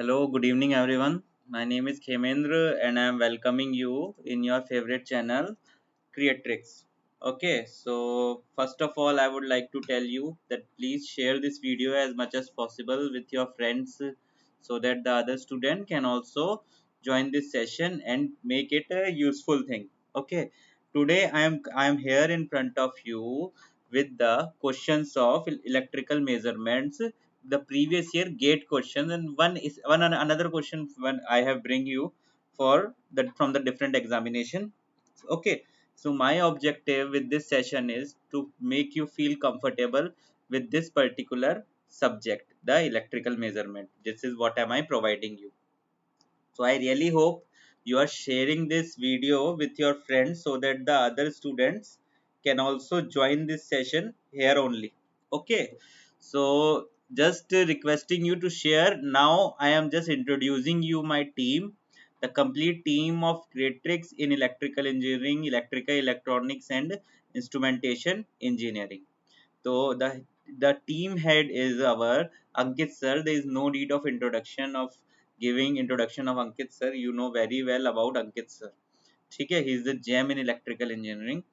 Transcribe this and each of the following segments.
Hello, good evening, everyone. My name is Khemendra, and I am welcoming you in your favorite channel, Creatrix. Okay, so first of all, I would like to tell you that please share this video as much as possible with your friends so that the other student can also join this session and make it a useful thing. Okay, today I am here in front of you with the questions of electrical measurements, the previous year gate questions, and another question when I have bring you for that from the different examination. Okay, so my objective with this session is to make you feel comfortable with this particular subject, the electrical measurement. This is what am I providing you. So I really hope you are sharing this video with your friends so that the other students can also join this session here only. Okay, so just requesting you to share. Now I am just introducing you my team, the complete team of Creatrix in electrical engineering, electrical electronics, and instrumentation engineering. So the team head is our Ankit sir. There is no need of introduction of giving introduction of Ankit sir. You know very well about Ankit sir. ठीक है, he is the gem in electrical engineering.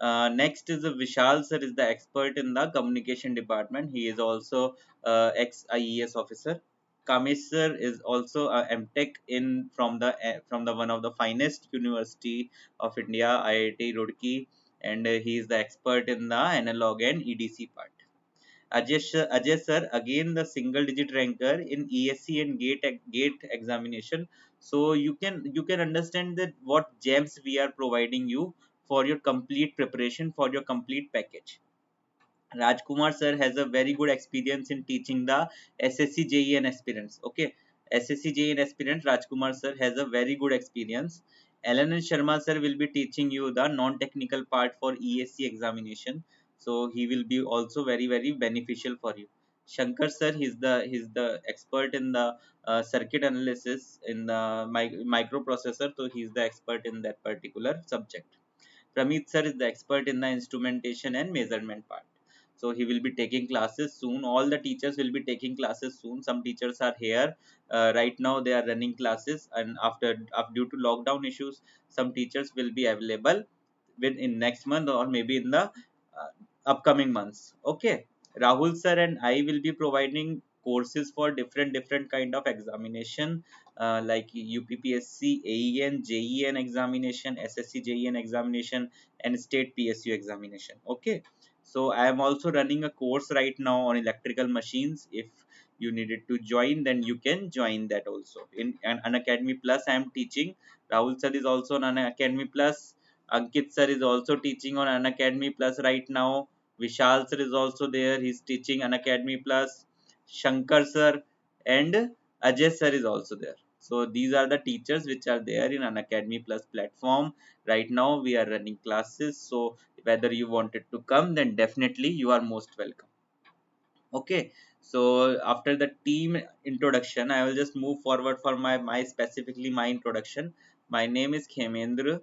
Next is the Vishal sir is the expert in the communication department. He is also ex IES officer. Kamesh sir is also a MTech in from the one of the finest university of India, IIT Roorkee, and he is the expert in the analog and EDC part. Ajay sir, again the single digit ranker in ESC and gate examination. So you can understand that what gems we are providing you for your complete preparation, for your complete package. Rajkumar sir has a very good experience in teaching the SSC JE and aspirants. Okay, SSC JE and aspirant Rajkumar sir has a very good experience. Alan and Sharma sir will be teaching you the non-technical part for ESC examination. So he will be also very beneficial for you. Shankar sir, he's the expert in the circuit analysis in the microprocessor. So he's the expert in that particular subject. Pramit sir is the expert in the instrumentation and measurement part. So he will be taking classes soon. All the teachers will be taking classes soon. Some teachers are here right now. They are running classes, and due to lockdown issues, some teachers will be available in next month or maybe in the upcoming months. Okay, Rahul sir and I will be providing courses for different kind of examination like UPPSC, AEN, JEN examination, SSC JEN examination, and state PSU examination. Okay, so I am also running a course right now on electrical machines. If you needed to join, then you can join that also in an Academy Plus. I am teaching. Rahul sir is also on an Academy Plus. Ankit sir is also teaching on an Academy Plus right now. Vishal sir is also there. He's teaching an Academy Plus. Shankar sir and Ajay sir is also there. So these are the teachers which are there in an Academy Plus platform. Right now we are running classes. So whether you wanted to come, then definitely you are most welcome. Okay. So after the team introduction, I will just move forward for my specifically my introduction. My name is Khemendra.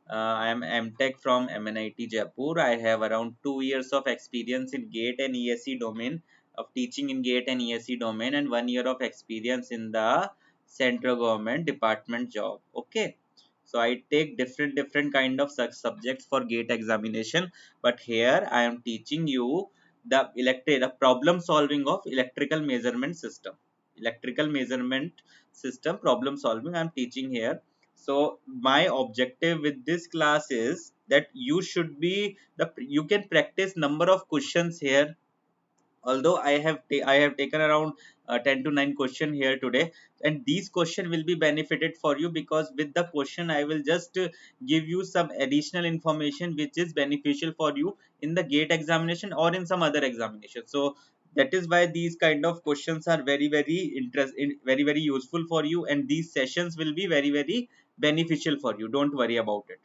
I am MTech from MNIT Jaipur. I have around 2 years of experience in GATE and ESE domain of teaching in GATE and ESE domain, and 1 year of experience in the central government department job. Okay. So I take different kind of such subjects for GATE examination, but here I am teaching you the problem solving of electrical measurement system problem solving I'm teaching here. So my objective with this class is that you can practice number of questions here. Although I have taken around 10 to 9 question here today, and these question will be benefited for you because with the question I will just give you some additional information which is beneficial for you in the gate examination or in some other examination. So that is why these kind of questions are very useful for you, and these sessions will be very beneficial for you. Don't worry about it.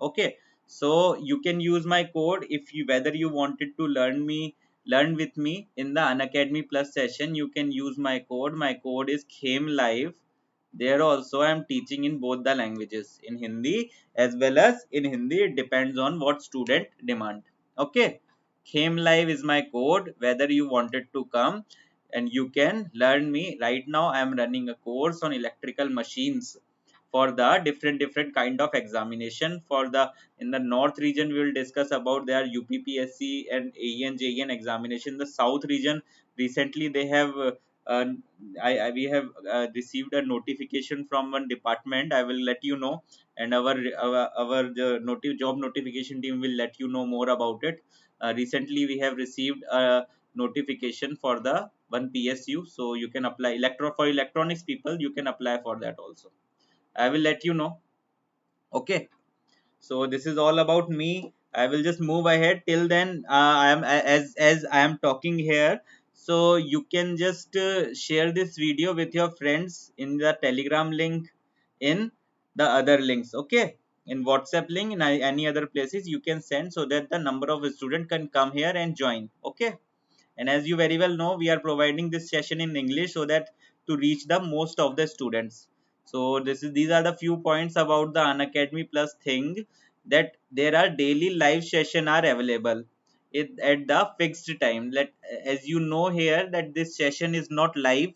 Okay, so you can use my code if you whether you wanted to learn with me in the Unacademy Plus session. You can use my code. My code is Khem Live. There also I am teaching in both the languages, in Hindi as well as in Hindi. It depends on what student demand. Okay, Khem Live is my code. Whether you wanted to come, and you can learn me. Right now I am running a course on electrical machines for the different kind of examination. For the in the north region we will discuss about their UPPSC and AEN JEN examination. The south region, recently they have uh, we have received a notification from one department. I will let you know, and our job notification team will let you know more about it. Recently we have received a notification for the one PSU, so you can apply for electronics people, you can apply for that also. I will let you know. Okay, so this is all about me. I will just move ahead. Till then, I am as I am talking here, so you can just share this video with your friends in the Telegram link, in the other links. Okay, in WhatsApp link, in any other places you can send, so that the number of students can come here and join. Okay, and as you very well know, we are providing this session in English so that to reach the most of the students. So these are the few points about the Unacademy Plus thing, that there are daily live session are available at the fixed time. Let As you know here that this session is not live,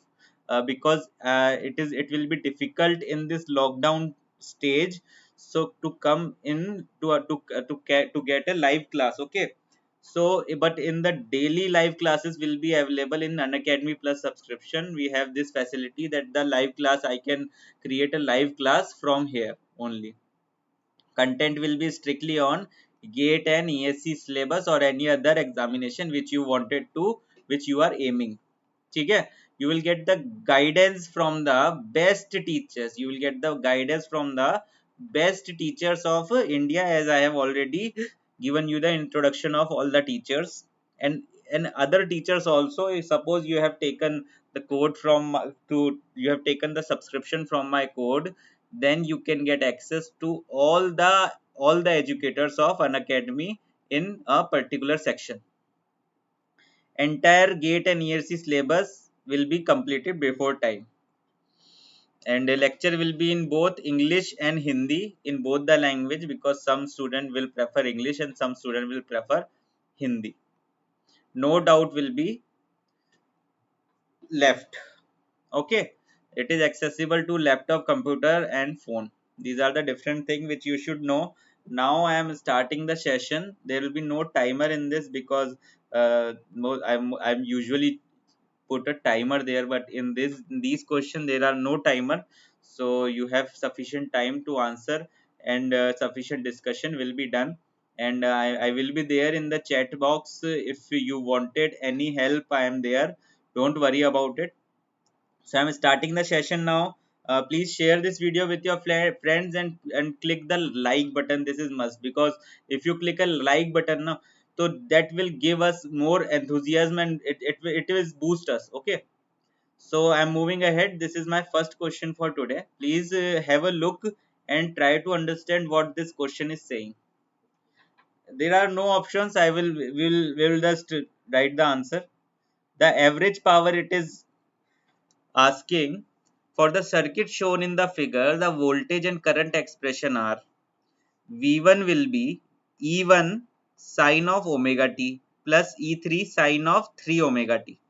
because it will be difficult in this lockdown stage, so to come in to get a live class. Okay, so but in the daily live classes will be available in Unacademy Plus subscription. We have this facility that the live class, I can create a live class from here only. Content will be strictly on GATE and ESC syllabus or any other examination which you wanted to, which you are aiming. ठीक है, you will get the guidance from the best teachers. You will get the guidance from the best teachers of India, as I have already given you the introduction of all the teachers, and other teachers also. Suppose you have taken the code from to you have taken the subscription from my code, then you can get access to all the educators of an academy in a particular section. Entire GATE and ERC syllabus will be completed before time, and the lecture will be in both English and Hindi, in both the language, because some student will prefer English and some student will prefer Hindi. No doubt will be left. Okay, it is accessible to laptop, computer and phone. These are the different things which you should know. Now I am starting the session. There will be no timer in this, because no, I'm usually put a timer there, but in these question there are no timer, so you have sufficient time to answer, and sufficient discussion will be done. And I will be there in the chat box. If you wanted any help, I am there, don't worry about it. So I'm starting the session now. Please share this video with your friends, and click the like button. This is must, because if you click a like button now, so that will give us more enthusiasm, and it will boost us. Okay, so I'm moving ahead. This is my first question for today. Please have a look and try to understand what this question is saying. There are no options. I will just write the answer. The average power it is asking, for the circuit shown in the figure, the voltage and current expression are: V1 will be E1 sine of omega t plus E3 sine of 3 omega t,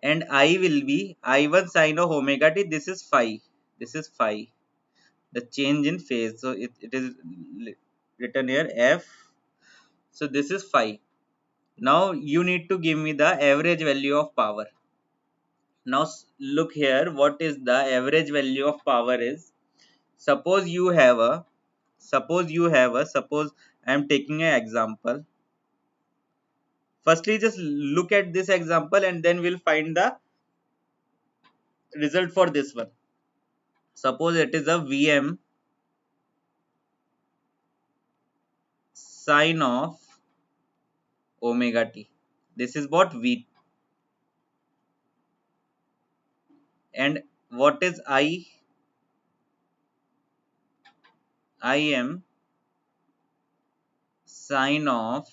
and I will be I1 sine of omega t. This is phi. This is phi, the change in phase. So it is written here F. So this is phi. Now you need to give me the average value of power. Now look here, what is the average value of power is. Suppose you have a suppose I am taking an example. Firstly, just look at this example and then we'll find the result for this one. Suppose it is a Vm sine of omega t. This is what V. And what is Im sine of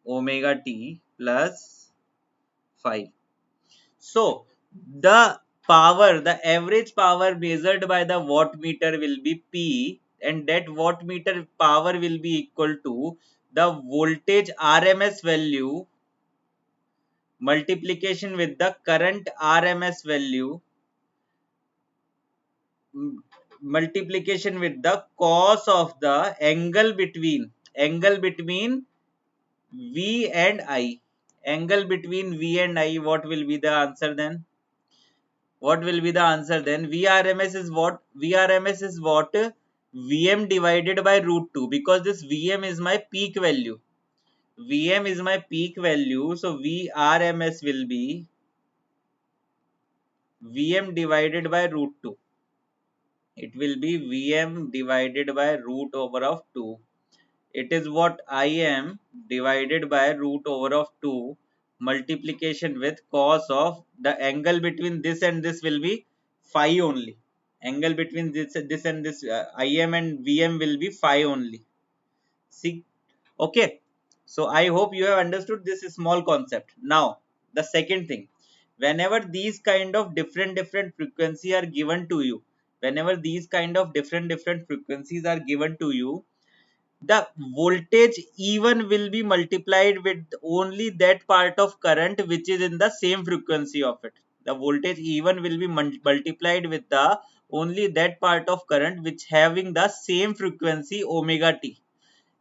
omega t plus phi. So the power, the average power measured by the wattmeter will be P, and that wattmeter power will be equal to the voltage RMS value multiplication with the current RMS value, multiplication with the cos of the angle between V and I. Angle between V and I, what will be the answer then? What will be the answer then? VRMS is what? VRMS is what? VM divided by root 2, because this VM is my peak value. VM is my peak value, so VRMS will be VM divided by root 2. It will be Vm divided by root over of 2. It is what Im divided by root over of 2 multiplication with cos of the angle between this and this will be phi only. Angle between this and this Im and Vm will be phi only. See, okay. So I hope you have understood this small concept. Now the second thing, whenever these kind of different frequency are given to you, whenever these kind of different frequencies are given to you, the voltage even will be multiplied with only that part of current which is in the same frequency of it. The voltage even will be multiplied with the only that part of current which having the same frequency omega t,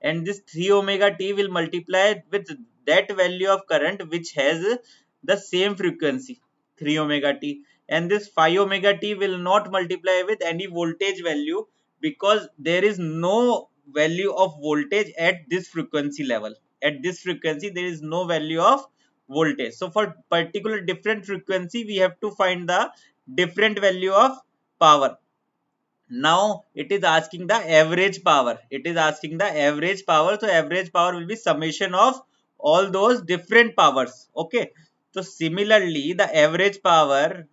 and this 3 omega t will multiply with that value of current which has the same frequency 3 omega t, and this 5 omega t will not multiply with any voltage value, because there is no value of voltage at this frequency level. At this frequency there is no value of voltage, so for particular different frequency we have to find the different value of power. Now it is asking the average power. It is asking the average power. So average power will be summation of all those different powers. Okay. So similarly, the average power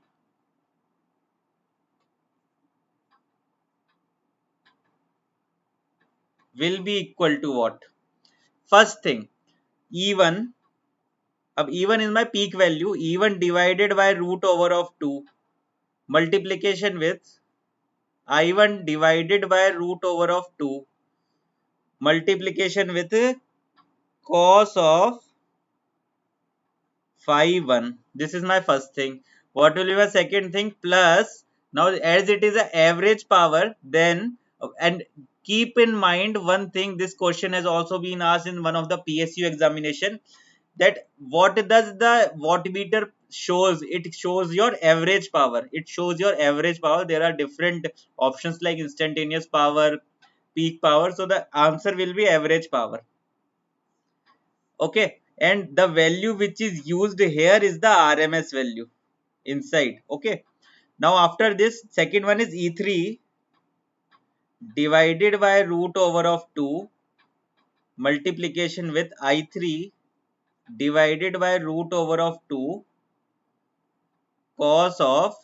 will be equal to what? First thing, even. Even is my peak value. Even divided by root over of 2. Multiplication with I1 divided by root over of 2. Multiplication with cos of phi 1. This is my first thing. What will be my second thing? Plus, now as it is an average power, then, and keep in mind one thing, this question has also been asked in one of the PSU examination, that what does the wattmeter shows? It shows your average power. It shows your average power. There are different options like instantaneous power, peak power. So the answer will be average power. Okay, and the value which is used here is the RMS value inside. Okay, now after this second one is E3 divided by root over of 2 multiplication with I3 divided by root over of 2 cos of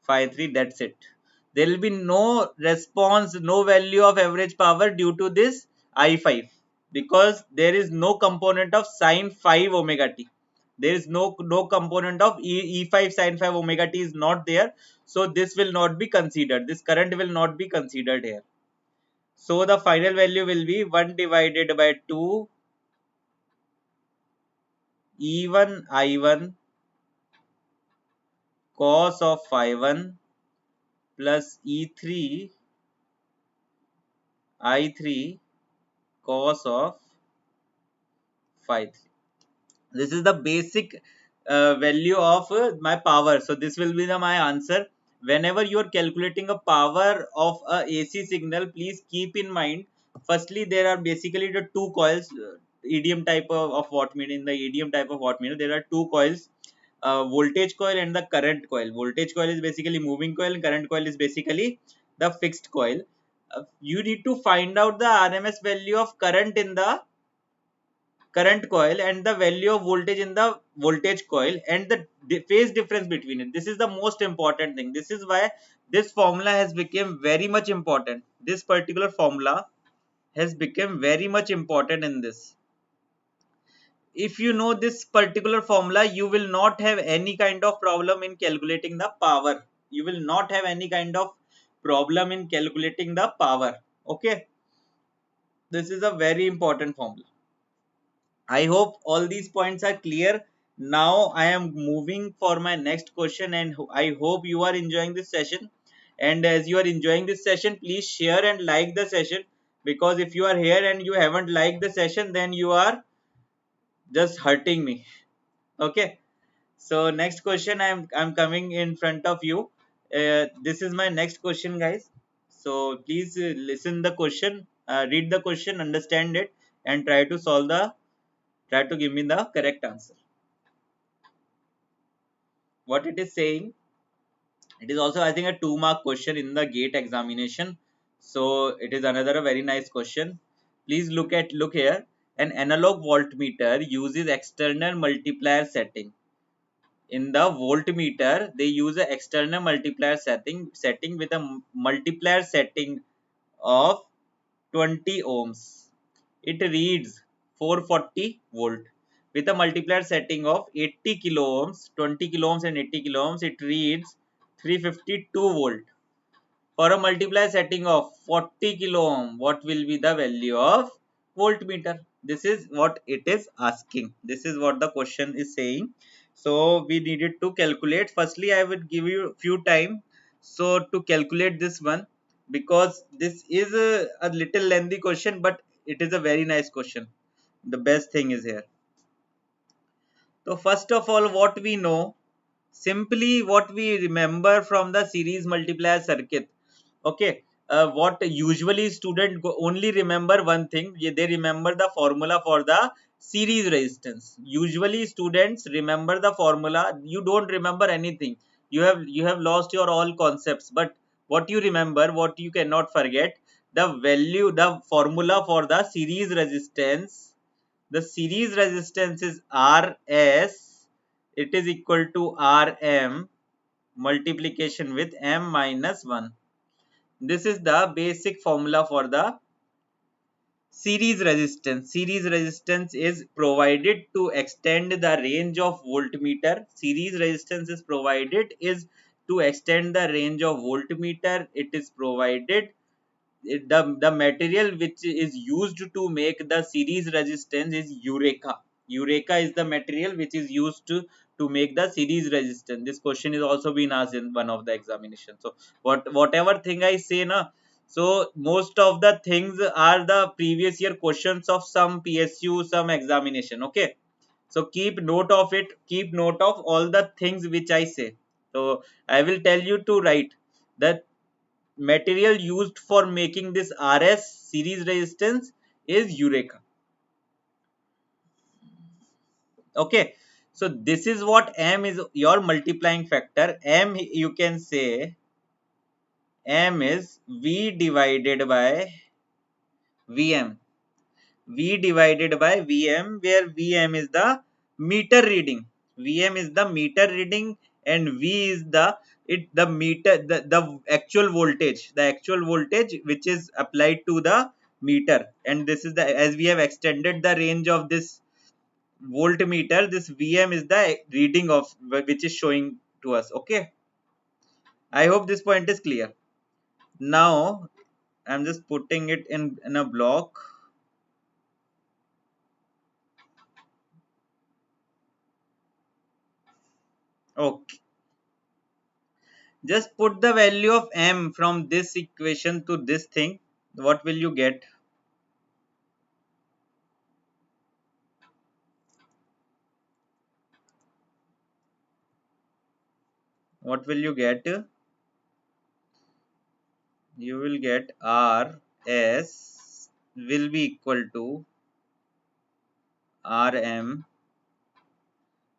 phi 3. That's it. There will be no response, no value of average power due to this I5, because there is no component of sine 5 omega t. There is no component of E5 sine 5 omega t is not there. So this will not be considered. This current will not be considered here. So the final value will be 1 divided by 2 E1 I1 cos of phi 1 plus E3 I3 cos of phi 3. This is the basic value of my power. So this will be my answer. Whenever you are calculating a power of a AC signal, please keep in mind, firstly there are basically the two coils, EDM type of wattmeter. In the EDM type of wattmeter there are two coils, voltage coil and the current coil. Voltage coil is basically moving coil and current coil is basically the fixed coil. You need to find out the RMS value of current in the current coil and the value of voltage in the voltage coil and the phase difference between it. This is the most important thing. This is why this formula has become very much important. This particular formula has become very much important in this. If you know this particular formula, you will not have any kind of problem in calculating the power. You will not have any kind of problem in calculating the power. Okay, this is a very important formula. I hope all these points are clear. Now I am moving for my next question, and I hope you are enjoying this session. And as you are enjoying this session, please share and like the session, because if you are here and you haven't liked the session, then you are just hurting me. Okay. So next question, I'm coming in front of you. This is my next question, guys. So please listen the question, read the question, understand it, and try to give me the correct answer. What it is saying, it is also, I think, a 2 mark question in the gate examination. So it is another a very nice question. Please look here. An analog voltmeter uses external multiplier setting. In the voltmeter, they use an external multiplier setting with a multiplier setting of 20 ohms. It reads 440 volt. With a multiplier setting of 80 kilo ohms, 20 kilo ohms and 80 kilo ohms, it reads 352 volt. For a multiplier setting of 40 kilo ohm, what will be the value of voltmeter? This is what it is asking. This is what the question is saying. So we needed to calculate. Firstly, I will give you few time so to calculate this one, because this is a little lengthy question, but it is a very nice question. The best thing is here. So first of all, what we know, simply what we remember from the series multiplier circuit. Okay, what usually student only remember one thing, they remember the formula for the series resistance. Usually students remember the formula, you don't remember anything. You have lost your all concepts, but what you remember, what you cannot forget, the value, the formula for the series resistance. The series resistance is Rs. It is equal to Rm multiplication with m minus 1. This is the basic formula for the series resistance. Series resistance is provided to extend the range of voltmeter. Series resistance is provided is to extend the range of voltmeter. It is provided, the material which is used to make the series resistance is Eureka. Eureka is the material which is used to make the series resistance. This question is also been asked in one of the examinations. So whatever thing I say na, so most of the things are the previous year questions of some PSU, some examination. Okay. So keep note of it. Keep note of all the things which I say. So I will tell you to write that material used for making this RS series resistance is Eureka. Okay. So this is what M is, your multiplying factor. M, you can say M is V divided by Vm. V divided by Vm, where Vm is the meter reading. Vm is the meter reading, and V is the meter, the actual voltage. The actual voltage which is applied to the meter. And this is the, as we have extended the range of this voltmeter, this Vm is the reading of which is showing to us. Okay. I hope this point is clear. Now I'm just putting it in a block. Okay. Just put the value of m from this equation to this thing. What will you get? What will you get? You will get R S will be equal to Rm.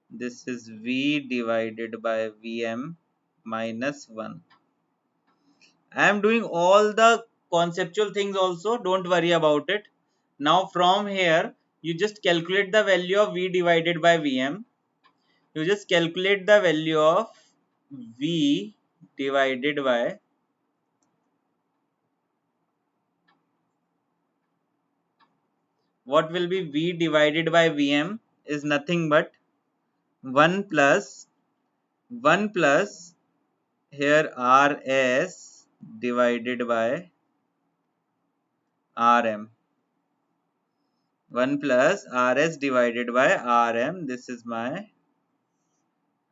This is V divided by Vm minus 1. I am doing all the conceptual things also. Don't worry about it. Now from here, you just calculate the value of V divided by Vm. You just calculate the value of V divided by, what will be V divided by Vm is nothing but 1 plus 1 plus here Rs divided by Rm. 1 plus Rs divided by Rm. This is my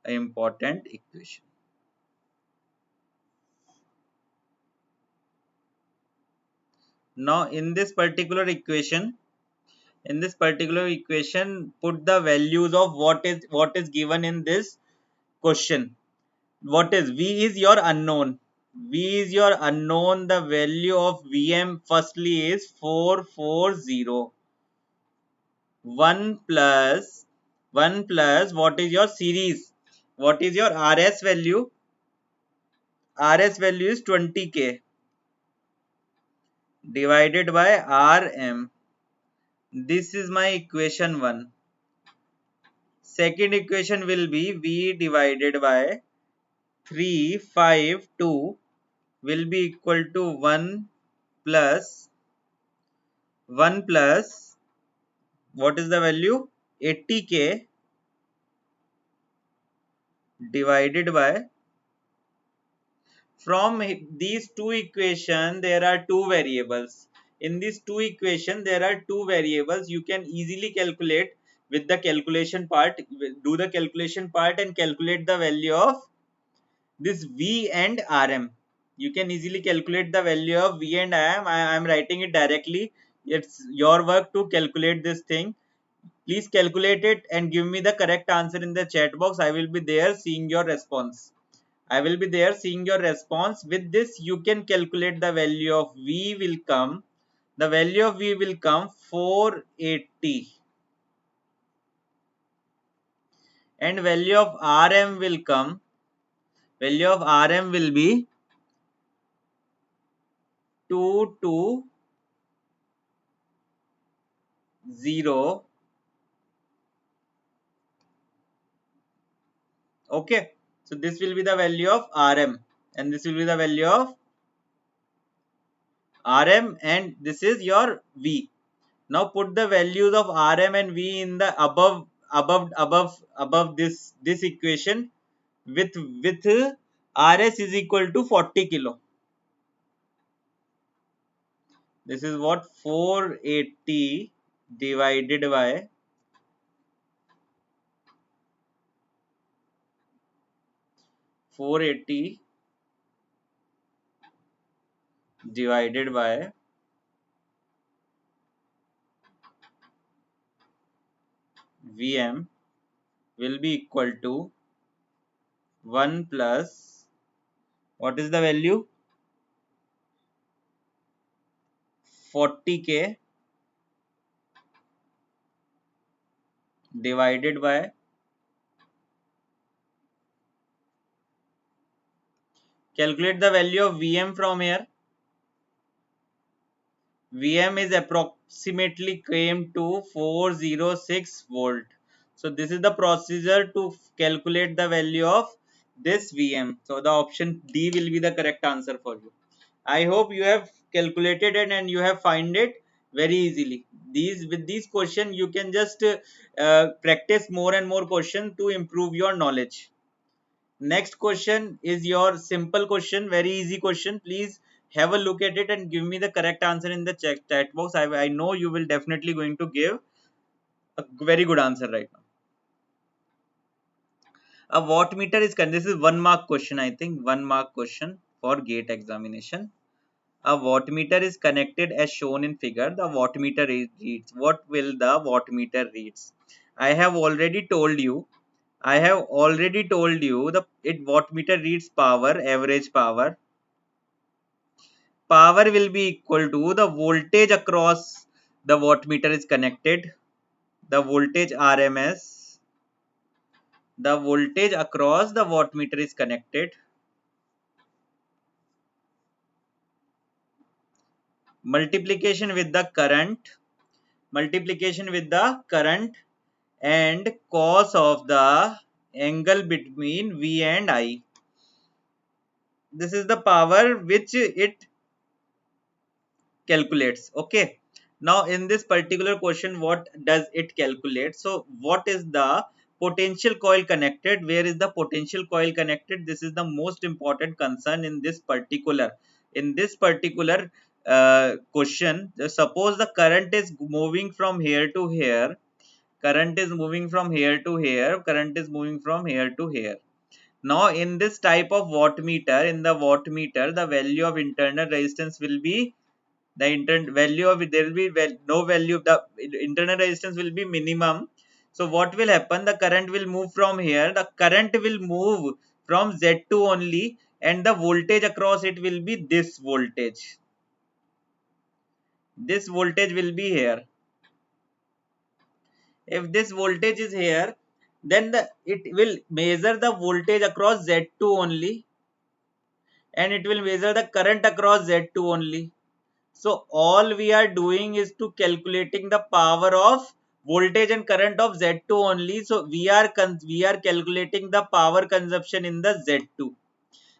important equation. Now in this particular equation, put the values of what is given in this question. What is V is your unknown. V is your unknown. The value of Vm firstly is 440. 1 plus what is your series? What is your RS value? RS value is 20k divided by Rm. This is my equation 1. Second equation will be V divided by 352 will be equal to 1 plus what is the value? 80k divided by, from these two equations there are two variables. In these two equations there are two variables. You can easily calculate with the calculation part, do the calculation part and calculate the value of this V and Rm. You can easily calculate the value of V and Rm. I am writing it directly. It's your work to calculate this thing. Please calculate it and give me the correct answer in the chat box. I will be there seeing your response. With this, you can calculate the value of V will come. The value of V will come 480. And value of Rm will come. Value of Rm will be 220. Okay. So this will be the value of Rm. And this will be the value of Rm, and this is your V. Now put the values of Rm and V in the above this equation with Rs is equal to 40 kilo. This is what 480 divided by 480 divided by Vm will be equal to 1 plus what is the value? 40k divided by, calculate the value of Vm from here. Vm is approximately came to 406 volt. So this is the procedure to calculate the value of this Vm. So the option D will be the correct answer for you. I hope you have calculated it and you have find it very easily. With these questions you can just practice more and more questions to improve your knowledge. Next question is your simple question, very easy question. Please have a look at it and give me the correct answer in the chat box. I know you will definitely going to give a very good answer right now. A wattmeter is, this is 1 mark question, I think 1 mark question for gate examination. A wattmeter is connected as shown in figure. The wattmeter reads. What will the wattmeter reads? I have already told you the wattmeter reads power, average power. Power will be equal to the voltage across the wattmeter is connected. The voltage RMS. The voltage across the wattmeter is connected. Multiplication with the current. And cos of the angle between V and I. This is the power which it calculates. Okay. Now in this particular question, what does it calculate? So what is the potential coil connected? Where is the potential coil connected? This is the most important concern in this particular question. Suppose the current is moving from here to here, current is moving from here to here, current is moving from here to here. Now in this type of wattmeter, in the wattmeter, the value of internal resistance will be the value of, there will be no value, the internal resistance will be minimum. So what will happen, the current will move from here, the current will move from Z2 only, and the voltage across it will be this voltage. This voltage will be here. If this voltage is here, then it will measure the voltage across Z2 only, and it will measure the current across Z2 only. So all we are doing is to calculating the power of voltage and current of Z2 only. So we are calculating the power consumption in the Z2.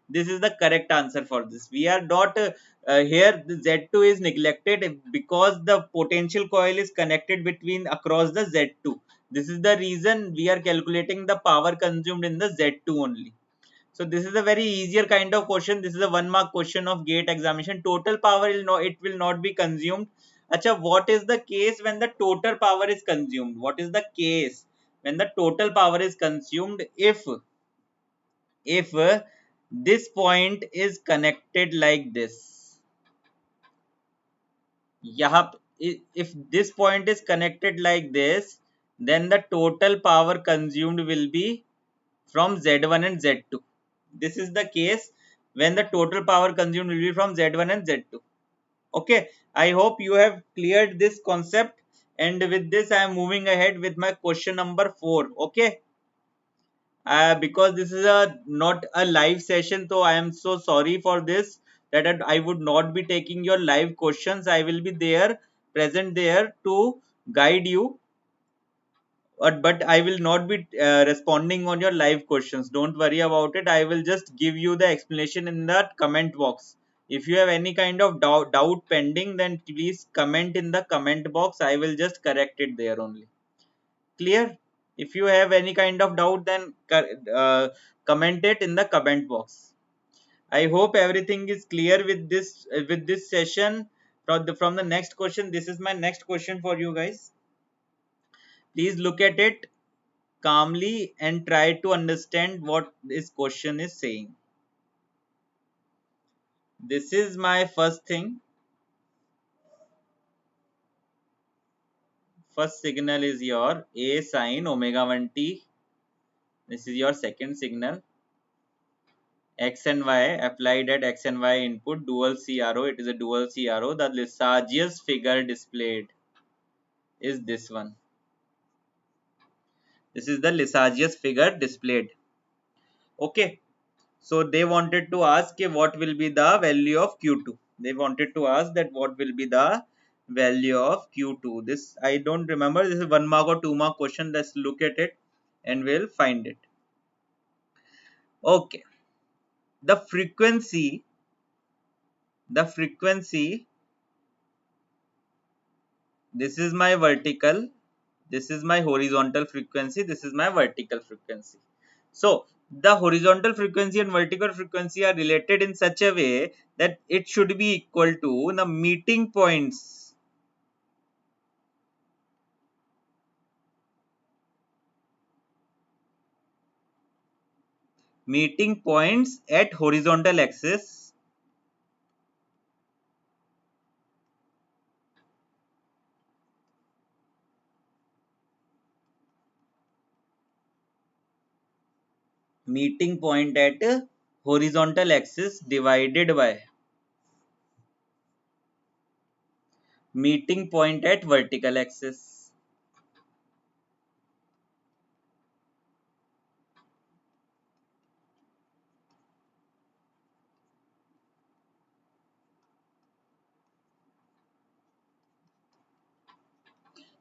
This is the correct answer for this. We are not here, the Z2 is neglected because the potential coil is connected between across the Z2. This is the reason we are calculating the power consumed in the Z2 only. So this is a very easier kind of question. This is a 1 mark question of gate examination. Total power will no, it will not be consumed. Acha, what is the case when the total power is consumed? What is the case when the total power is consumed? If this point is connected like this, if this point is connected like this, then the total power consumed will be from Z1 and Z2. This is the case when the total power consumed will be from Z1 and Z2. Okay, I hope you have cleared this concept, and with this I am moving ahead with my question number 4. Okay, because this is a not a live session, so I am so sorry for this, that I would not be taking your live questions. I will be there, present there to guide you, but I will not be responding on your live questions. Don't worry about it. I will just give you the explanation in the comment box. If you have any kind of doubt pending, then please comment in the comment box. I will just correct it there only. Clear? If you have any kind of doubt, then comment it in the comment box. I hope everything is clear with this session. From the next question, this is my next question for you guys. Please look at it calmly and try to understand what this question is saying. This is my first thing. First signal is your A sine omega 1t. This is your second signal. X and Y applied at X and Y input, dual CRO. It is a dual CRO. The Lissajous figure displayed is this one. This is the Lissajous figure displayed. Okay. So they wanted to ask what will be the value of Q2. They wanted to ask that what will be the value of Q2. This I don't remember. This is 1 mark or 2 mark question. Let's look at it and we'll find it. Okay. The frequency, this is my vertical, this is my horizontal frequency, this is my vertical frequency. So the horizontal frequency and vertical frequency are related in such a way that it should be equal to the meeting points. Meeting points at horizontal axis meeting point at horizontal axis divided by meeting point at vertical axis.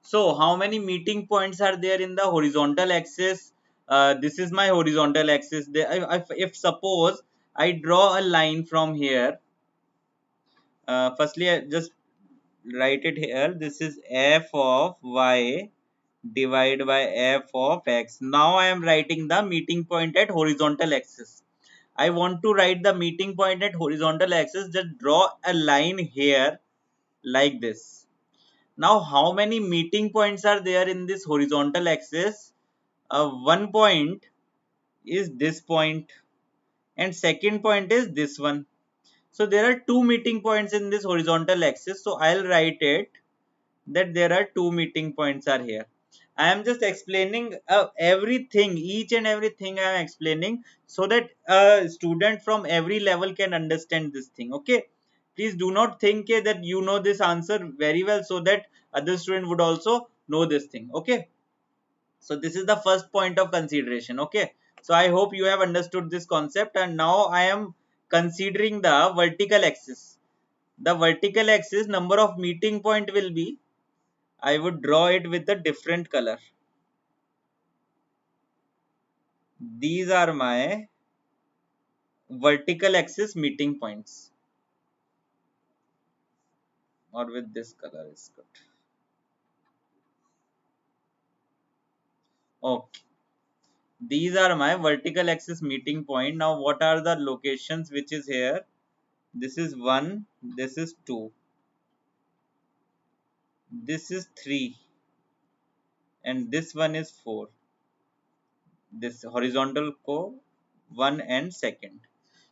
So how many meeting points are there in the horizontal axis? This is my horizontal axis. If suppose I draw a line from here, firstly I just write it here. This is f of y divided by f of x. Now I am writing the meeting point at horizontal axis. I want to write the meeting point at horizontal axis. Just draw a line here like this. Now how many meeting points are there in this horizontal axis? One point is this point and second point is this one. So there are two meeting points in this horizontal axis. So I'll write it that there are two meeting points are here. I am just explaining everything, each and everything I am explaining so that a student from every level can understand this thing. Okay, please do not think that you know this answer very well so that other student would also know this thing. Okay, so this is the first point of consideration. Okay, so I hope you have understood this concept, and now I am considering the vertical axis. The vertical axis number of meeting point will be, I would draw it with a different color. These are my vertical axis meeting points, or with this color is good. Okay, these are my vertical axis meeting point. Now what are the locations which is here? This is 1, this is 2, this is 3, and this one is 4. This horizontal co 1 and second.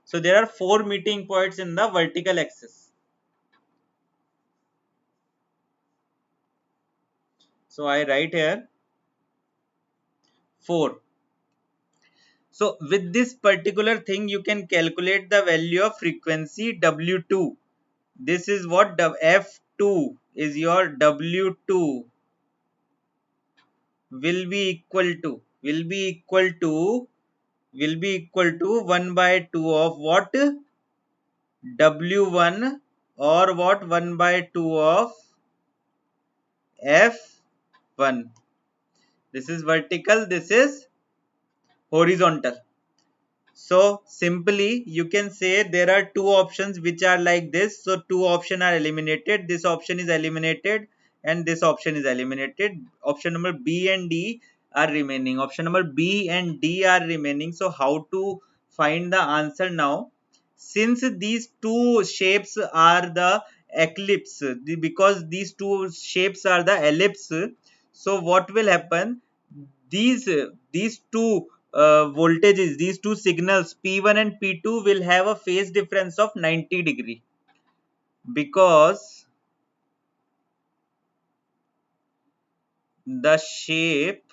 So there are 4 meeting points in the vertical axis. So I write here 4. So with this particular thing, you can calculate the value of frequency W2. This is what F2 is, your W2 will be equal to, will be equal to 1 by 2 of what? W1, or what? 1 by 2 of F1. This is vertical, this is horizontal. So simply you can say there are two options which are like this. So two options are eliminated. This option is eliminated and this option is eliminated. Option number B and D are remaining. Option number B and D are remaining. So how to find the answer now? Since these two shapes are the eclipse, because these two shapes are the ellipse, so what will happen? These two voltages, these two signals P1 and P2 will have a phase difference of 90 degree, because the shape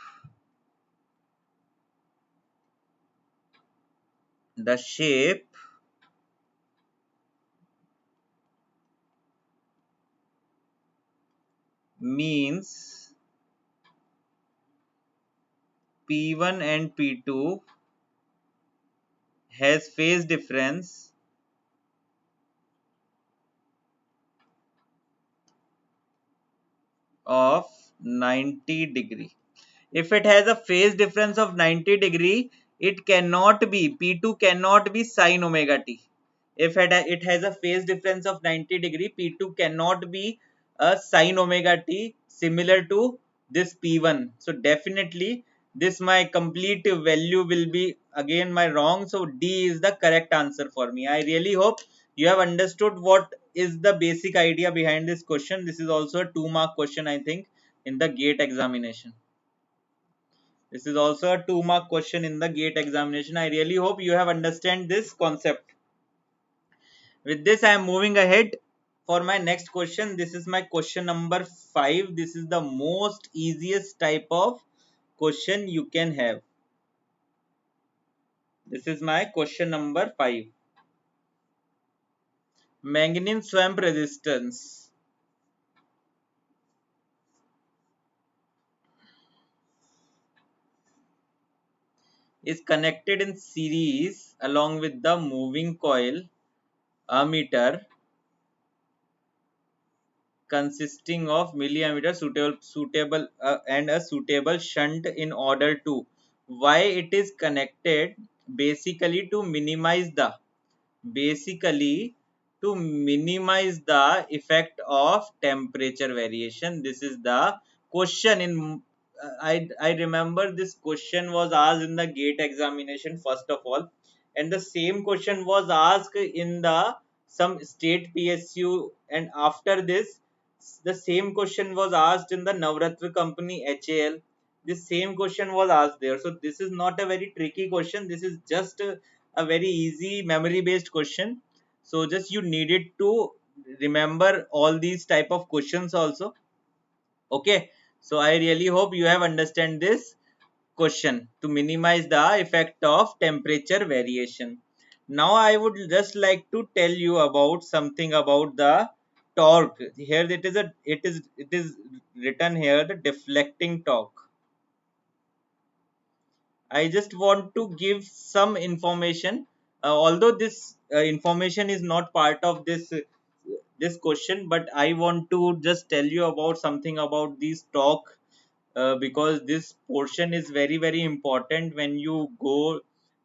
means P1 and P2 has phase difference of 90 degree. If it has a phase difference of 90 degree, it cannot be, P2 cannot be sine omega t. If it has a phase difference of 90 degree, P2 cannot be a sine omega t similar to this P1. So definitely this my complete value will be again my wrong. So D is the correct answer for me. I really hope you have understood what is the basic idea behind this question. This is also a 2-mark question, I think, in the GATE examination. This is also a 2-mark question in the GATE examination. I really hope you have understand this concept. With this, I am moving ahead for my next question. This is my question number 5. This is the most easiest type of question you can have. This is my question number 5. Manganese swamp resistance is connected in series along with the moving coil ammeter consisting of milliammeter suitable and a suitable shunt in order to, why it is connected? Basically to minimize the, basically to minimize the effect of temperature variation. This is the question in I remember this question was asked in the GATE examination. First of all, and the same question was asked in the some state PSU, and after this the same question was asked in the Navratra company HAL. This same question was asked there. So this is not a very tricky question. This is just a very easy memory based question. So just you needed to remember all these type of questions also. Okay, so I really hope you have understand this question to minimize the effect of temperature variation. Now I would just like to tell you about something about the torque. Here it is written here, the deflecting torque. I just want to give some information, although this information is not part of this question, but I want to just tell you about something about these torque, because this portion is very important when you go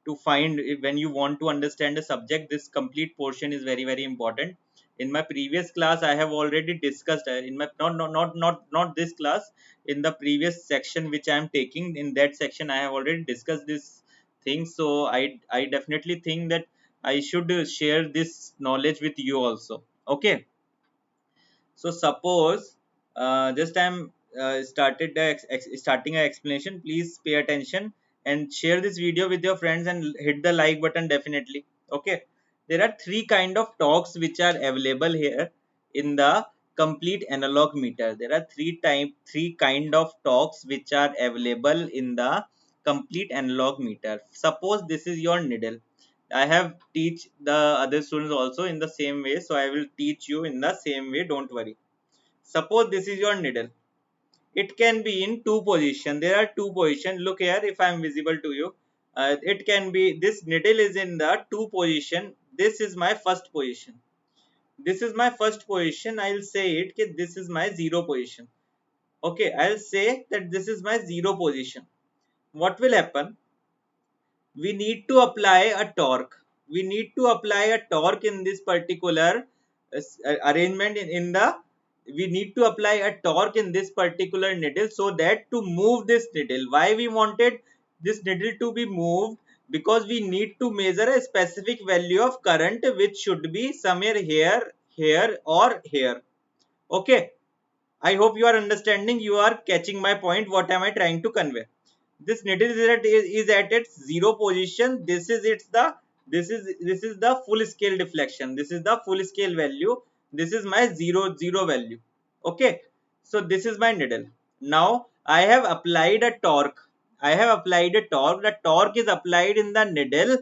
to find, when you want to understand the subject. This complete portion is very important. In my previous class I have already discussed, in my not this class, in the previous section which I am taking, in that section I have already discussed this thing. So I definitely think that I should share this knowledge with you also. Okay, so suppose, just I'm starting an explanation. Please pay attention and share this video with your friends and hit the like button definitely. Okay, there are three kind of talks which are available here in the complete analog meter. There are three kind of talks which are available in the complete analog meter. Suppose this is your needle. I have teach the other students also in the same way, so I will teach you in the same way, don't worry. Suppose this is your needle. It can be in two position. There are two position. Look here, if I am visible to you, it can be, this needle is in the two position. This is my first position. This is my first position. I'll say it कि this is my zero position. Okay, I'll say that this is my zero position. What will happen? We need to apply a torque. We need to apply a torque in this particular arrangement in the, we need to apply a torque in this particular needle, so that to move this needle. Why we wanted this needle to be moved? Because we need to measure a specific value of current which should be somewhere here, here or here. Okay, I hope you are understanding, you are catching my point. What am I trying to convey? This needle is at its zero position. This is the full scale deflection. This is the full scale value. This is my zero value. Okay, so this is my needle. Now I have applied a torque. I have applied a torque. The torque is applied in the needle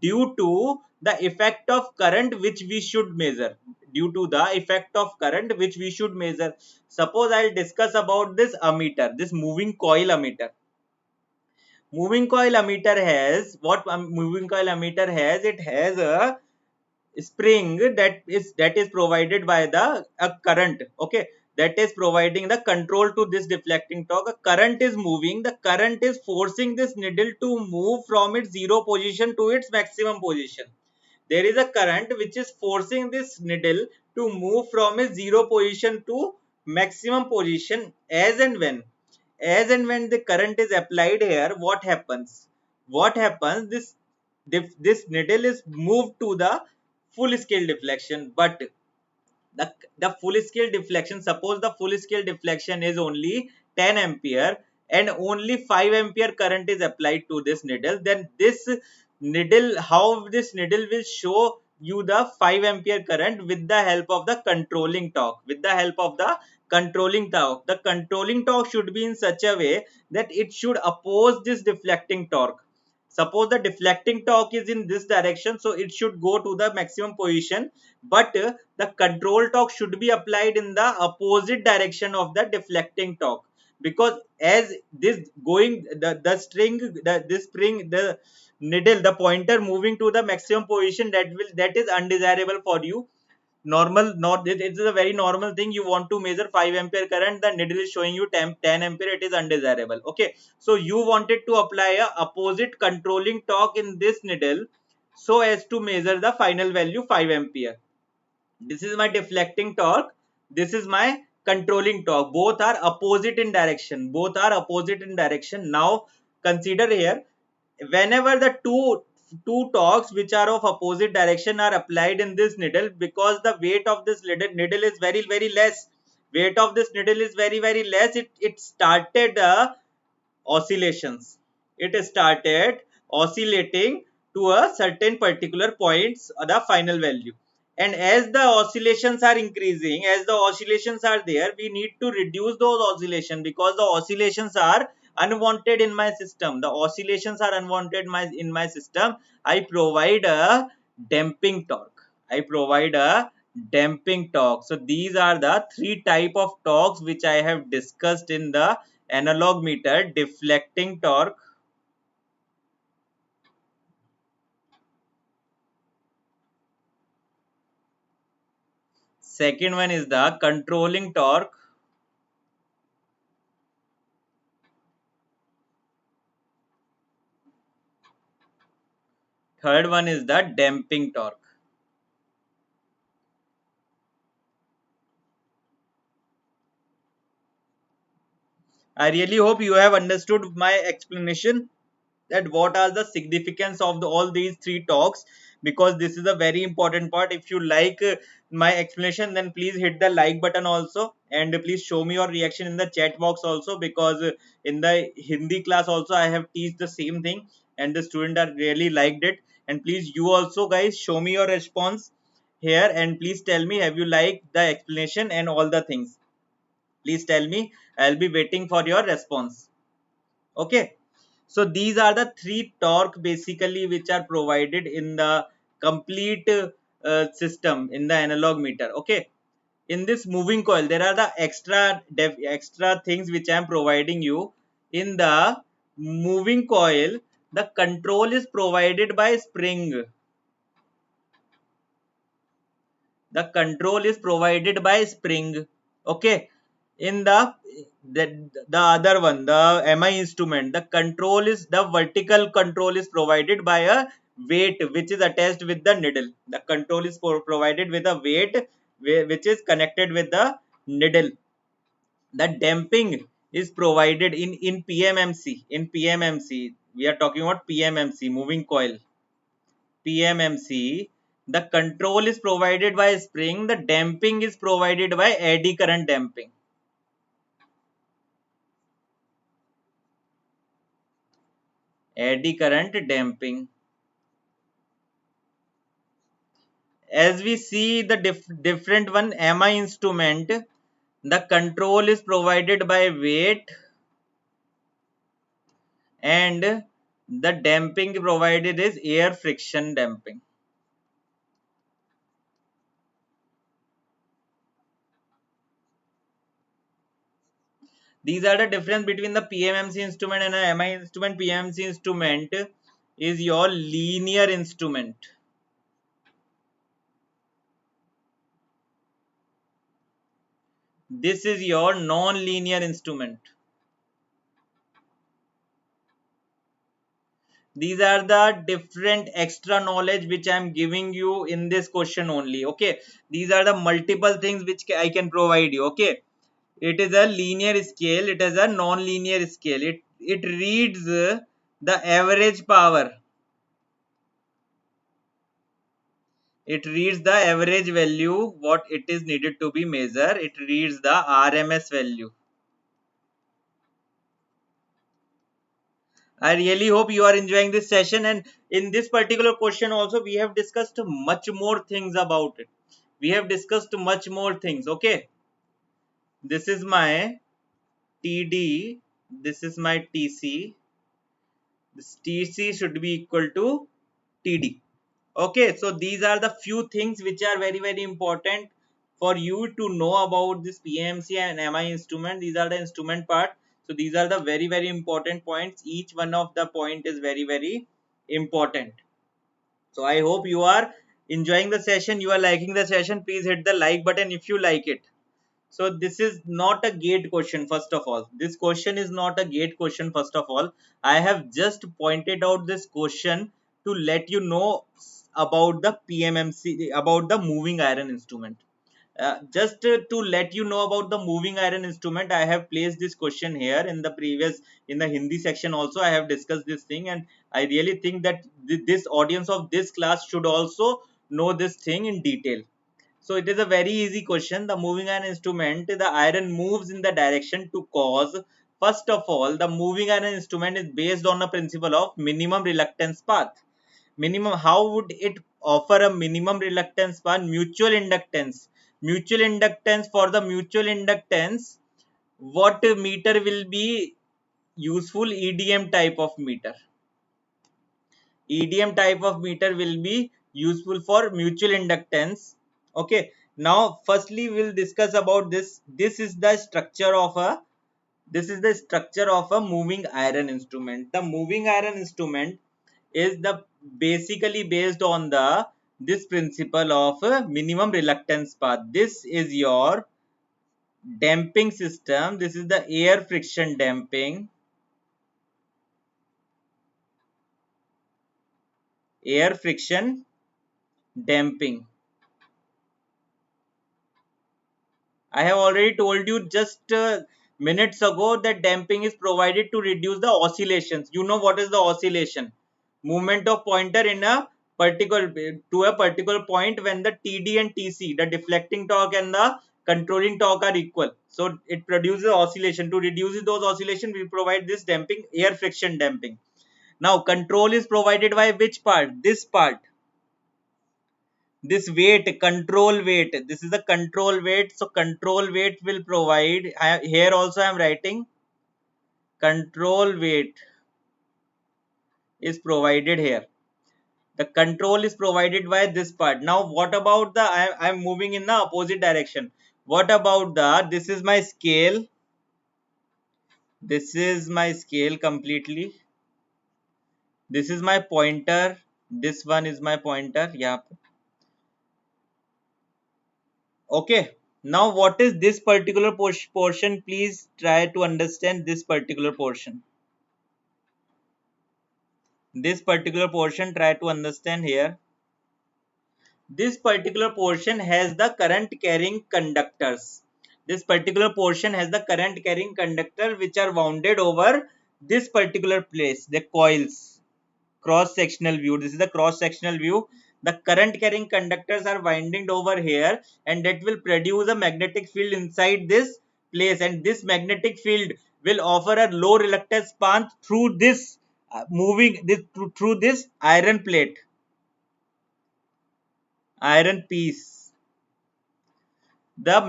due to the effect of current which we should measure. Due to the effect of current which we should measure. Suppose I'll discuss about this ammeter, this moving coil ammeter. Moving coil ammeter has what? Moving coil ammeter has, it has a spring that is provided by the current. Okay, that is providing the control to this deflecting torque. A current is moving. The current is forcing this needle to move from its zero position to its maximum position. There is a current which is forcing this needle to move from its zero position to maximum position. As and when the current is applied here, what happens, this needle is moved to the full scale deflection. But the full scale deflection, suppose the full scale deflection is only 10 ampere and only 5 ampere current is applied to this needle, then this needle, how this needle will show you the 5 ampere current? With the help of the controlling torque. With the help of the controlling torque, the controlling torque should be in such a way that it should oppose this deflecting torque. Suppose the deflecting torque is in this direction, so it should go to the maximum position, but the control torque should be applied in the opposite direction of the deflecting torque. Because as this going, the string, this spring, the needle, the pointer moving to the maximum position, that is undesirable for you. Normal, not it is a very normal thing. You want to measure 5 ampere current, the needle is showing you 10 ampere, it is undesirable. Okay, so you wanted to apply a opposite controlling torque in this needle so as to measure the final value 5 ampere. This is my deflecting torque, this is my controlling torque. Both are opposite in direction. Both are opposite in direction. Now consider here, whenever the two two torques which are of opposite direction are applied in this needle, because the weight of this needle is very less. Weight of this needle is very less. It started oscillations. It started oscillating to a certain particular points, the final value. And as the oscillations are increasing, as the oscillations are there, we need to reduce those oscillations, because the oscillations are unwanted in my system. The oscillations are unwanted in my system. I provide a damping torque. I provide a damping torque. So these are the three type of torques which I have discussed in the analog meter. Deflecting torque, second one is the controlling torque, third one is the damping torque. I really hope you have understood my explanation, that what are the significance of all these three talks, because this is a very important part. If you like my explanation, then please hit the like button also, and please show me your reaction in the chat box also, because in the Hindi class also I have teach the same thing, and the student are really liked it. And please you also guys show me your response here, and please tell me have you liked the explanation and all the things. Please tell me, I'll be waiting for your response. Okay, so these are the three torque basically which are provided in the complete system in the analog meter. Okay, in this moving coil there are the extra things which I am providing you. In the moving coil, the control is provided by spring. The control is provided by spring. Okay, in the the other one, the mi instrument, the control is, the vertical control is provided by a weight which is attached with the needle. The control is provided with a weight which is connected with the needle. The damping is provided in PMMC. In PMMC, we are talking about PMMC, moving coil. PMMC, the control is provided by spring, the damping is provided by eddy current damping. Eddy current damping. As we see the different one, MI instrument, the control is provided by weight, and the damping provided is air friction damping. These are the difference between the PMMC instrument and a MI instrument. PMMC instrument is your linear instrument. This is your non-linear instrument. These are the different extra knowledge which I am giving you in this question only. Okay, these are the multiple things which I can provide you. Okay, it is a linear scale, it is a non-linear scale. It reads the average power. It reads the average value what it is needed to be measured. It reads the RMS value. I really hope you are enjoying this session, and in this particular question also we have discussed much more things about it. We have discussed much more things. Okay, this is my TD, this is my TC. This TC should be equal to TD. Okay, so these are the few things which are very important for you to know about this PMC and MI instrument. These are the instrument part. So these are the very important points. Each one of the point is very important. So I hope you are enjoying the session, you are liking the session. Please hit the like button if you like it. So this is not a gate question. First of all, this question is not a gate question. First of all, I have just pointed out this question to let you know about the PMMC, about the moving iron instrument. To let you know about the moving iron instrument, I have placed this question here in the previous, in the Hindi section also I have discussed this thing, and I really think that this audience of this class should also know this thing in detail. So it is a very easy question. The moving iron instrument, the iron moves in the direction to cause. First of all, the moving iron instrument is based on a principle of minimum reluctance path. Minimum, how would it offer a minimum reluctance path? Mutual inductance. Mutual inductance, for the mutual inductance, what meter will be useful? EDM type of meter. EDM type of meter will be useful for mutual inductance. Okay. Now, firstly, we'll discuss about this. This is the structure of a moving iron instrument. The moving iron instrument is the basically based on the this principle of minimum reluctance path. This is your damping system. This is the air friction damping. Air friction damping. I have already told you just minutes ago that damping is provided to reduce the oscillations. You know what is the oscillation? Movement of pointer in a particular to a particular point when the TD and TC, the deflecting torque and the controlling torque are equal. So it produces oscillation. To reduce those oscillations, we provide this damping, air friction damping. Now control is provided by which part? This part. This weight, control weight, this is the control weight. So control weight will provide, here also I am writing control weight is provided here. The control is provided by this part. Now what about the, I am moving in the opposite direction. What about the, this is my scale, this is my scale completely, this is my pointer, this one is my pointer. Yeah. Okay. Now what is this particular portion? Please try to understand this particular portion. This particular portion, try to understand here. This particular portion has the current carrying conductors. This particular portion has the current carrying conductor which are wounded over this particular place, the coils. Cross sectional view, this is the cross sectional view. The current carrying conductors are winding over here, and that will produce a magnetic field inside this place, and this magnetic field will offer a low reluctance path through this moving this through this iron plate, iron piece. The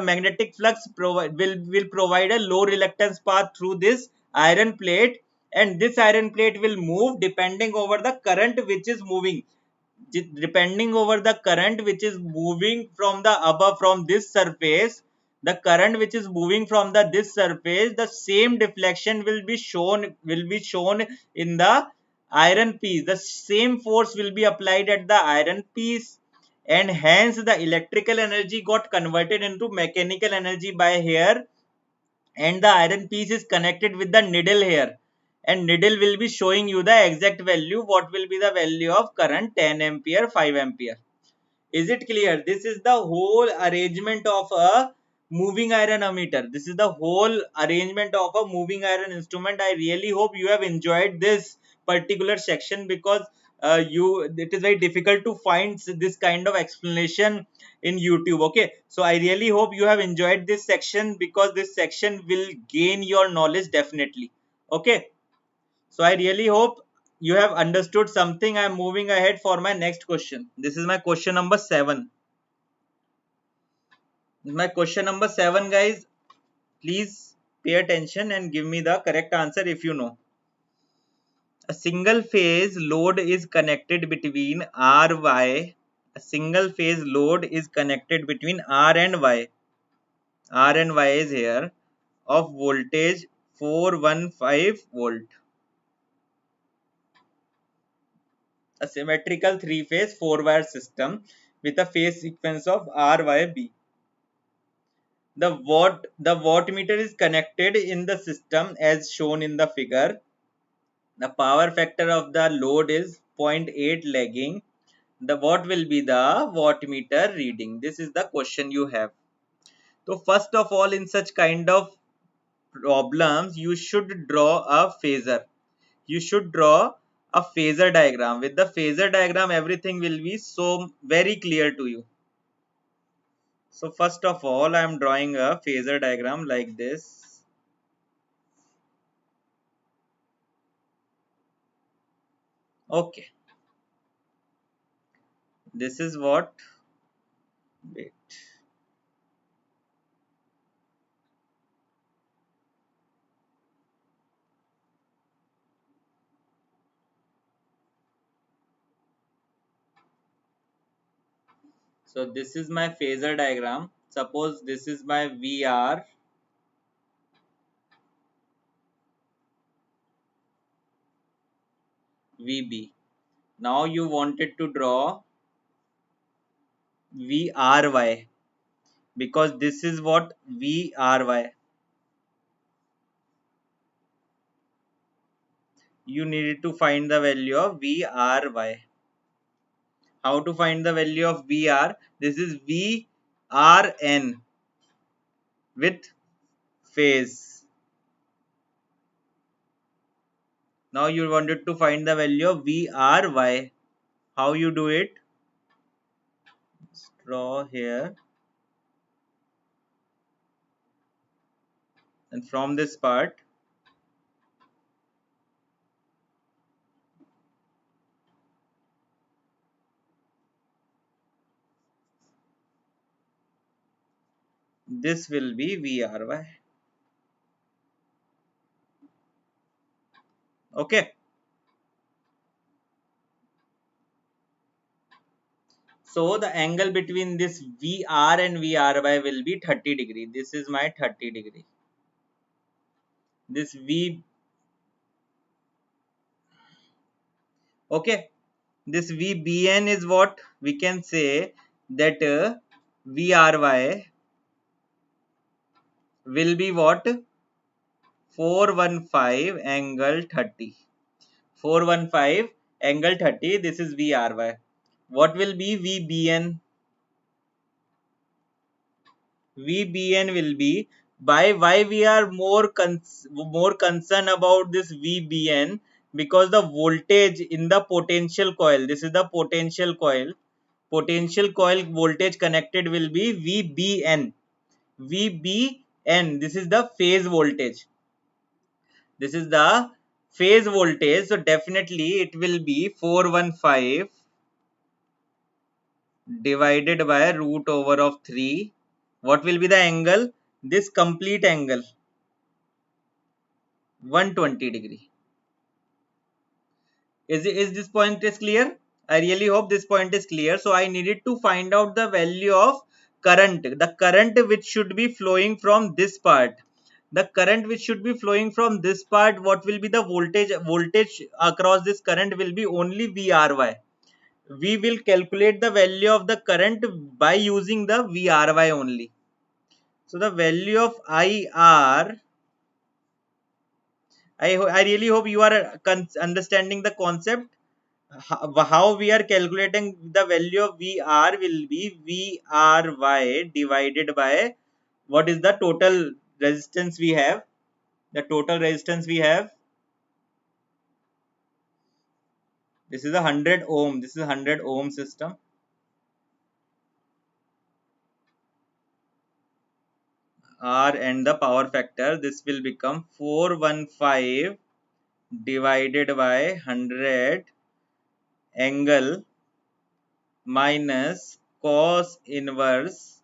magnetic flux will provide a low reluctance path through this iron plate, and this iron plate will move depending over the current which is moving. Depending over the current which is moving from the above, from this surface, the current which is moving from the this surface, the same deflection will be shown in the iron piece. The same force will be applied at the iron piece, and hence the electrical energy got converted into mechanical energy by here, and the iron piece is connected with the needle here, and needle will be showing you the exact value, what will be the value of current, 10 ampere, 5 ampere. Is it clear? This is the whole arrangement of a moving iron ammeter. This is the whole arrangement of a moving iron instrument. I really hope you have enjoyed this particular section, because it is very difficult to find this kind of explanation in YouTube. Okay, so I really hope you have enjoyed this section, because this section will gain your knowledge definitely. Okay, so I really hope you have understood something. I am moving ahead for my next question. This is my question number 7. My question number 7, guys. Please pay attention and give me the correct answer if you know. A single phase load is connected between RY. A single phase load is connected between R and Y. R and Y is here, of voltage 415 volt. A symmetrical 3-phase 4-wire system with a phase sequence of RYB. The wattmeter is connected in the system as shown in the figure. The power factor of the load is 0.8 lagging. The what will be the wattmeter reading? This is the question you have. So first of all, in such kind of problems, you should draw a phasor. You should draw a phasor diagram. With the phasor diagram, everything will be so very clear to you. So first of all, I am drawing a phasor diagram like this. Okay, this is what. Wait. So this is my phasor diagram. Suppose this is my VR, VB. Now you wanted to draw VRY, because this is what VRY. You needed to find the value of VRY. How to find the value of VR? This is VRN with phase. Now you wanted to find the value of VRY. How you do it? Draw here, and from this part, this will be VRY. Okay. So the angle between this VR and VRY will be 30 degree. This is my 30 degree. This V, okay. This VBN is what we can say, that VRY will be what? 415 angle 30. 415 angle 30. This is VRY. What will be VBN? VBN will be, by why we are more concerned about this VBN, because the voltage in the potential coil, this is the potential coil voltage connected will be VBN. VBN, this is the phase voltage. This is the phase voltage. So definitely it will be 415 divided by root over of 3. What will be the angle? This complete angle, 120 degree. Is this point is clear? I really hope this point is clear. So I needed to find out the value of current. The current which should be flowing from this part. The current which should be flowing from this part, what will be the voltage? Voltage across this current will be only VRY. We will calculate the value of the current by using the VRY only. So the value of IR, I really hope you are understanding the concept. How we are calculating the value of VR will be VRY divided by what is the total resistance we have. The total resistance we have, this is a 100 ohm. This is a 100 ohm system. R and the power factor, this will become 415 divided by 100 angle minus cos inverse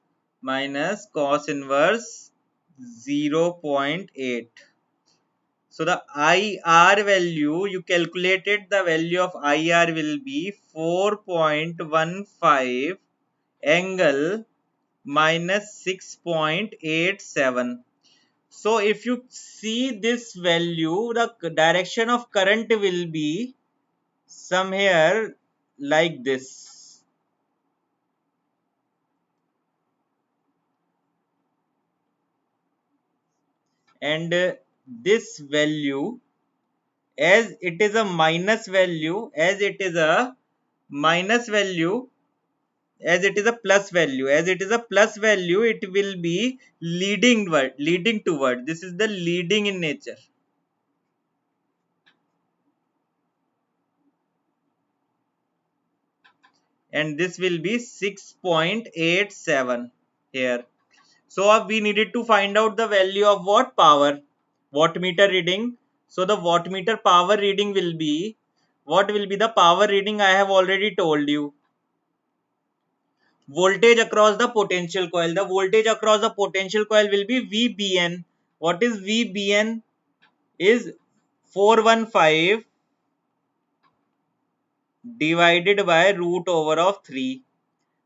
0.8. So the IR value, you calculated the value of IR will be 4.15 angle minus 6.87. So if you see this value, the direction of current will be somewhere like this. And this value, as it is a minus value, as it is a minus value, as it is a plus value, it will be leading toward, this is the leading in nature, and this will be 6.87 here. So we needed to find out the value of what? Power, wattmeter reading. So the wattmeter power reading will be, what will be the power reading? I have already told you. Voltage across the potential coil. The voltage across the potential coil will be VBN. What is VBN? Is 415 divided by root over of 3,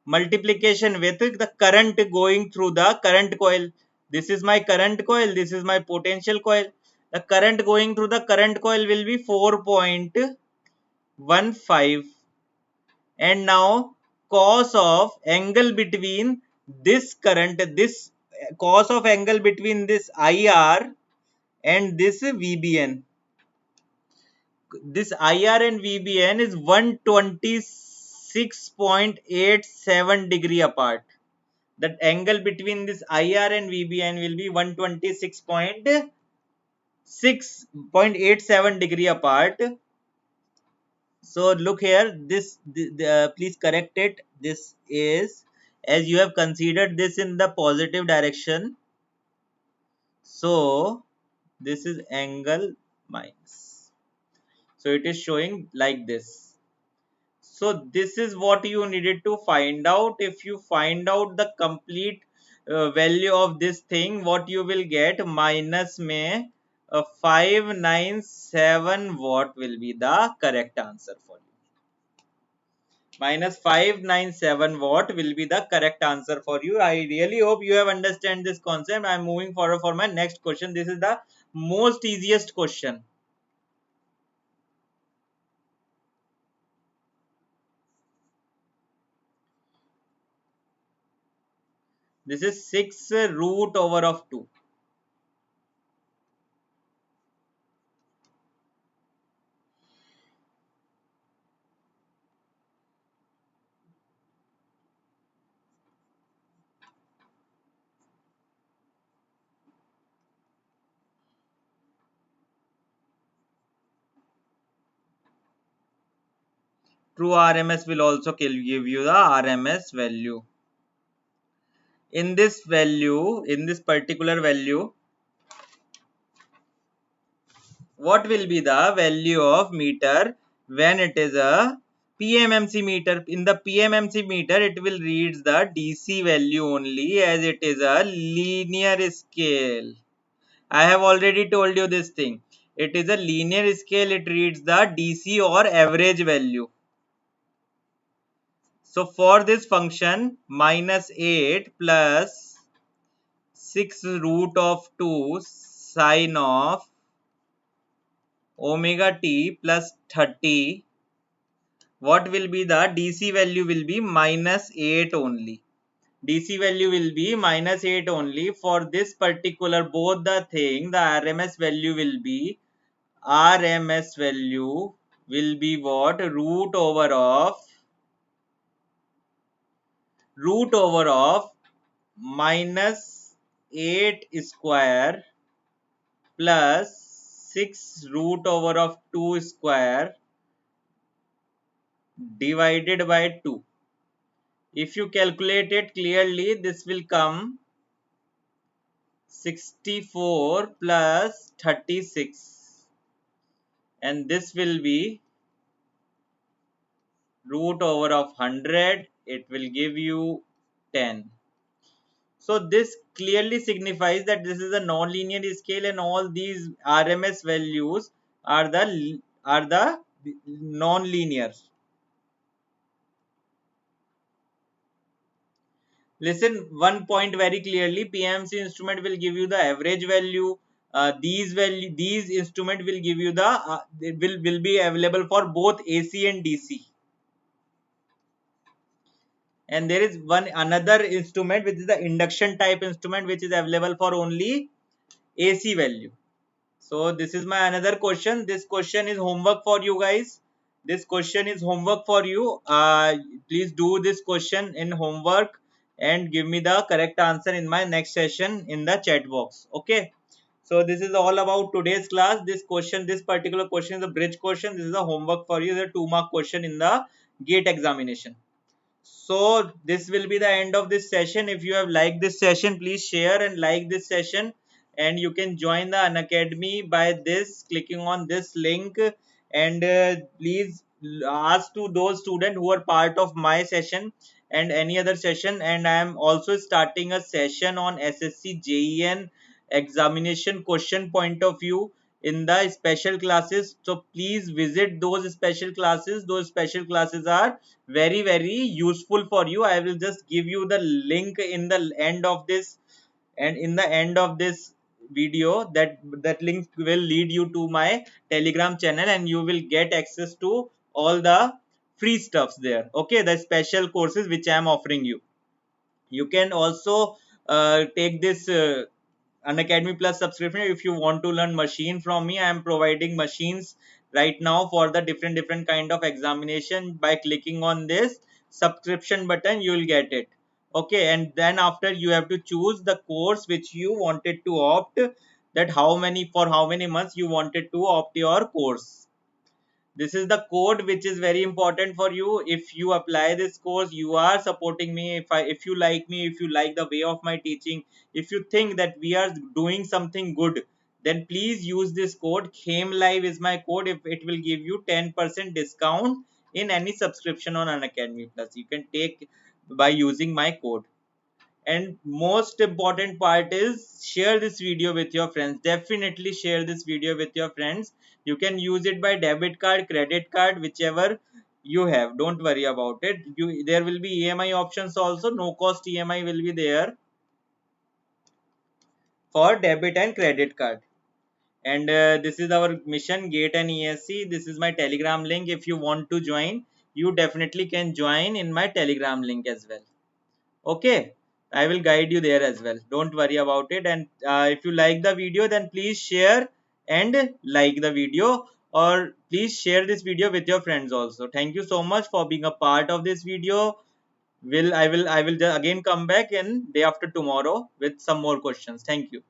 multiplication with the current going through the current coil. This is my current coil, this is my potential coil. The current going through the current coil will be 4.15, and now cos of angle between this current, this cos of angle between this IR and this VBN. This IR and VBN is 126.87 degree apart. That angle between this IR and VBN will be 126.87 degree apart. So look here, this please correct it. This is, as you have considered this in the positive direction, so this is angle minus. So it is showing like this. So this is what you needed to find out. If you find out the complete value of this thing, what you will get, minus में 597 watt will be the correct answer for you. Minus 597 watt will be the correct answer for you. I really hope you have understand this concept. I am moving forward for my next question. This is the most easiest question. This is 6 root over of 2. True RMS will also give you the RMS value. In this value, in this particular value, what will be the value of meter when it is a PMMC meter? In the PMMC meter, it will read the DC value only, as it is a linear scale. I have already told you this thing. It is a linear scale, it reads the DC or average value. So for this function, minus 8 plus 6 root of 2 sine of omega t plus 30, what will be the DC value? Will be minus 8 only. DC value will be minus 8 only. For this particular both the thing, the RMS value will be what? Root over of minus 8 square plus 6 root over of 2 square divided by 2. If you calculate it clearly, this will come 64 plus 36, and this will be root over of 100. It will give you 10. So this clearly signifies that this is a non-linear scale, and all these RMS values are the non-linear. Listen one point very clearly. PMC instrument will give you the average value. These instrument will give you the it will be available for both AC and DC. And there is one another instrument which is the induction type instrument, which is available for only AC value. So this is my another question. This question is homework for you guys. This question is homework for you. Please do this question in homework and give me the correct answer in my next session in the chat box. Okay. So this is all about today's class. This question, this particular question is a bridge question. This is a homework for you. The 2 mark question in the GATE examination. So this will be the end of this session. If you have liked this session, please share and like this session, and you can join the Unacademy by this clicking on this link. And please ask to those students who are part of my session and any other session. And I am also starting a session on SSC JEN examination question point of view in the special classes. So please visit those special classes. Those special classes are very useful for you. I will just give you the link in the end of this, and in the end of this video, that link will lead you to my Telegram channel, and you will get access to all the free stuffs there. Okay, the special courses which I am offering you. You can also take this Unacademy Plus subscription if you want to learn machine from me. I am providing machines right now for the different kind of examination. By clicking on this subscription button, you will get it. Okay, and then after you have to choose the course which you wanted to opt, that how many, for how many months you wanted to opt your course. This is the code which is very important for you. If you apply this course, you are supporting me. If you like me, if you like the way of my teaching, if you think that we are doing something good, then please use this code. Came Live is my code. If it will give you 10% discount in any subscription on Unacademy Plus, you can take by using my code. And most important part is share this video with your friends. Definitely share this video with your friends. You can use it by debit card, credit card, whichever you have. Don't worry about it. There will be EMI options also. No cost EMI will be there for debit and credit card. And this is our mission, GATE and ESC. This is my Telegram link. If you want to join, you definitely can join in my Telegram link as well. Okay, I will guide you there as well. Don't worry about it. And if you like the video, then please share and like the video, or please share this video with your friends also. Thank you so much for being a part of this video. I will again come back in day after tomorrow with some more questions. Thank you.